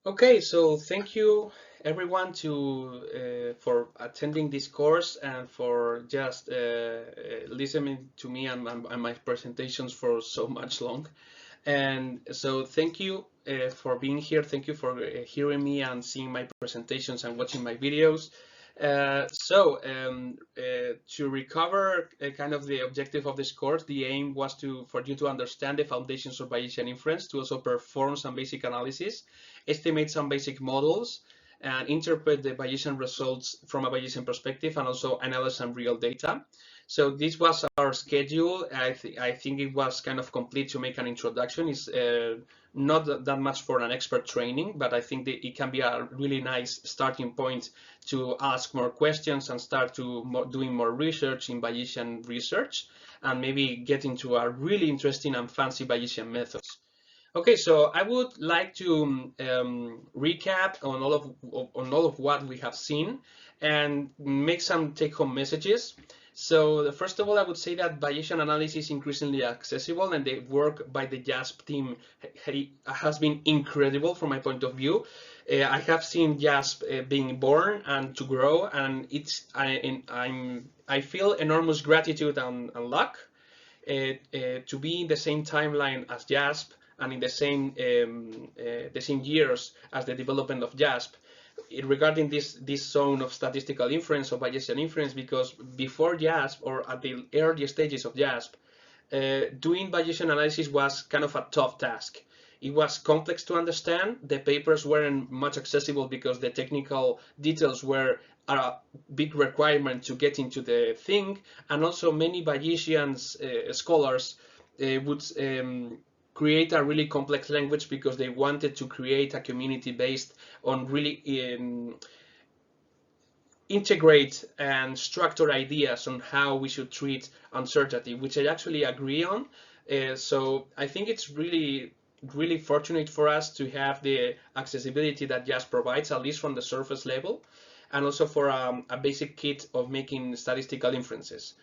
Okay, so thank you everyone for attending this course and for just listening to me and my presentations for so much long. And so thank you for being here. Thank you for hearing me and seeing my presentations and watching my videos. To recover kind of the objective of this course, the aim was for you to understand the foundations of Bayesian inference, to also perform some basic analysis, estimate some basic models, and interpret the Bayesian results from a Bayesian perspective, and also analyze some real data. So this was our schedule. I think it was kind of complete to make an introduction. It's not that much for an expert training, but I think that it can be a really nice starting point to ask more questions and start doing more research in Bayesian research, and maybe get into a really interesting and fancy Bayesian methods. Okay, so I would like to recap on all of what we have seen and make some take-home messages. So first of all, I would say that Bayesian analysis is increasingly accessible, and the work by the JASP team has been incredible from my point of view. I have seen JASP being born and to grow, and I feel enormous gratitude and luck to be in the same timeline as JASP and in the same years as the development of JASP regarding this zone of statistical inference or Bayesian inference, because before JASP or at the early stages of JASP, doing Bayesian analysis was kind of a tough task. It was complex to understand. The papers weren't much accessible because the technical details were a big requirement to get into the thing, and also many Bayesian scholars would create a really complex language because they wanted to create a community based on really integrate and structure ideas on how we should treat uncertainty, which I actually agree on. So I think it's really fortunate for us to have the accessibility that JASP provides, at least from the surface level, and also for a basic kit of making statistical inferences.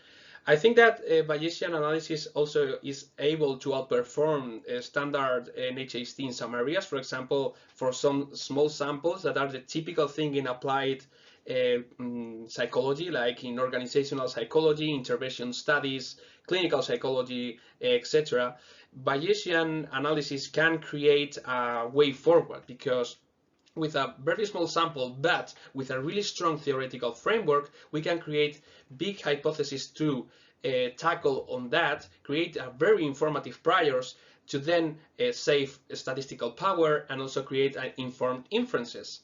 I think that Bayesian analysis also is able to outperform standard NHAST in some areas. For example, for some small samples that are the typical thing in applied psychology, like in organizational psychology, intervention studies, clinical psychology, etc. Bayesian analysis can create a way forward, because with a very small sample, but with a really strong theoretical framework, we can create big hypotheses to tackle on that, create a very informative priors to then save statistical power and also create informed inferences.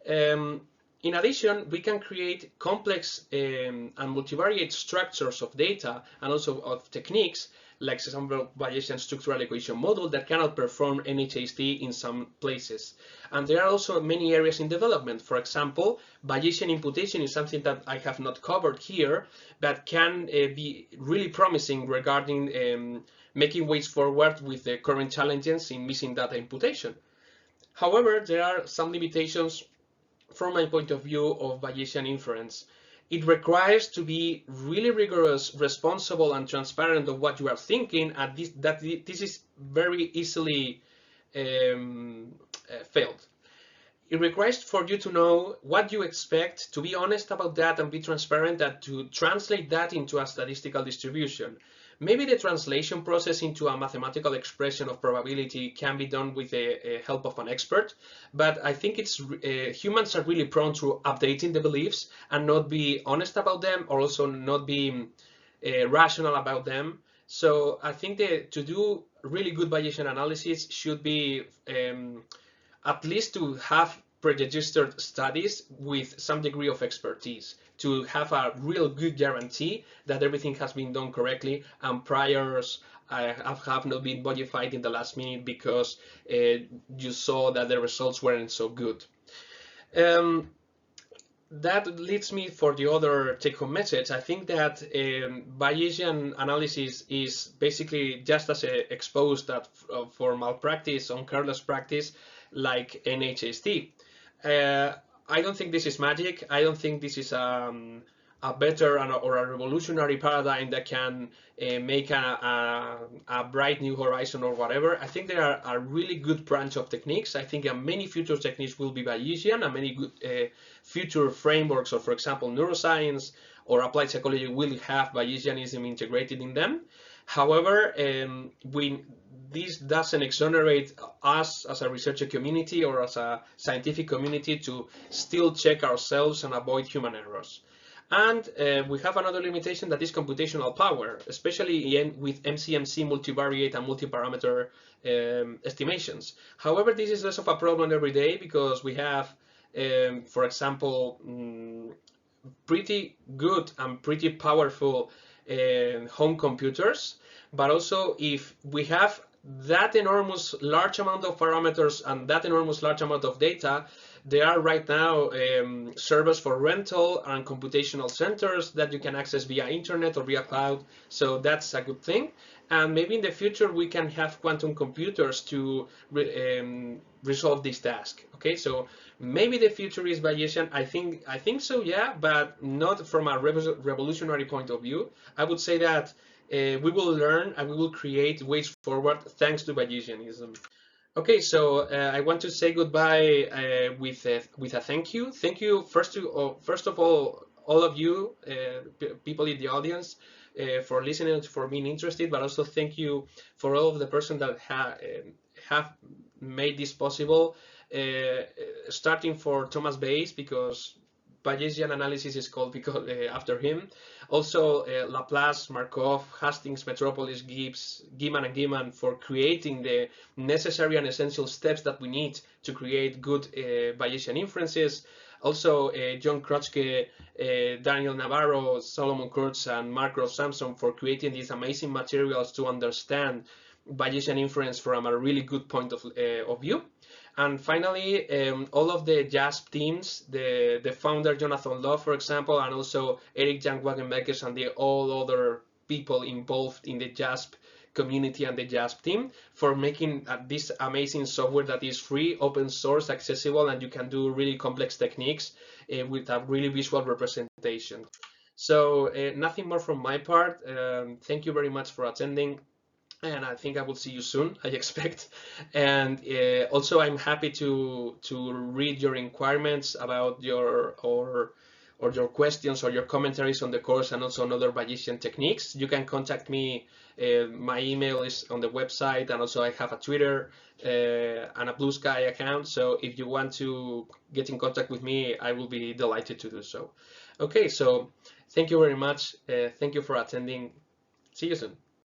In addition, we can create complex and multivariate structures of data and also of techniques, like for example Bayesian structural equation model that cannot perform NHAST in some places. And there are also many areas in development. For example, Bayesian imputation is something that I have not covered here, but can be really promising regarding making ways forward with the current challenges in missing data imputation. However, there are some limitations from my point of view of Bayesian inference. It requires to be really rigorous, responsible, and transparent of what you are thinking, and this is very easily failed. It requires for you to know what you expect, to be honest about that, and be transparent, and to translate that into a statistical distribution. Maybe the translation process into a mathematical expression of probability can be done with the help of an expert, but I think humans are really prone to updating the beliefs and not be honest about them, or also not be rational about them. So I think that to do really good Bayesian analysis should be at least to have pre-registered studies with some degree of expertise, to have a real good guarantee that everything has been done correctly and priors have not been modified in the last minute because you saw that the results weren't so good. That leads me for the other take-home message. I think that Bayesian analysis is basically just as exposed for malpractice on careless practice like NHAST. I don't think this is magic. I don't think this is a a better or a revolutionary paradigm that can make a bright new horizon or whatever. I think there are a really good branch of techniques. I think many future techniques will be Bayesian, and many good future frameworks, or for example neuroscience or applied psychology, will have Bayesianism integrated in them. However, this doesn't exonerate us as a researcher community or as a scientific community to still check ourselves and avoid human errors. And we have another limitation, that is computational power, especially with MCMC multivariate and multi-parameter estimations. However, this is less of a problem every day because we have, for example, pretty good and pretty powerful home computers. But also, if we have that enormous large amount of parameters and that enormous large amount of data, there are right now servers for rental and computational centers that you can access via internet or via cloud. So that's a good thing. And maybe in the future we can have quantum computers to resolve this task. Okay, so maybe the future is Bayesian. I think so, yeah, but not from a revolutionary point of view. I would say that we will learn and we will create ways forward thanks to Bayesianism. Okay, so I want to say goodbye with a thank you. Thank you first of all of you people in the audience for listening, for being interested, but also thank you for all of the persons that have made this possible. Starting for Thomas Bayes, because Bayesian analysis is called because after him. Also Laplace, Markov, Hastings, Metropolis, Gibbs, Gieman and Gieman for creating the necessary and essential steps that we need to create good Bayesian inferences. Also John Krotchke, Daniel Navarro, Solomon Kurtz and Mark Ross Sampson for creating these amazing materials to understand Bayesian inference from a really good point of view. And finally, all of the JASP teams, the founder Jonathan Love, for example, and also Eric Jan Wagenbeckers and all other people involved in the JASP community and the JASP team for making this amazing software that is free, open source, accessible, and you can do really complex techniques with a really visual representation. So nothing more from my part. Thank you very much for attending. And I think I will see you soon, I expect. And also, I'm happy to read your inquiries about your your questions or your commentaries on the course, and also on other Bayesian techniques. You can contact me. My email is on the website, and also I have a Twitter and a Blue Sky account. So if you want to get in contact with me, I will be delighted to do so. Okay, so thank you very much. Thank you for attending. See you soon.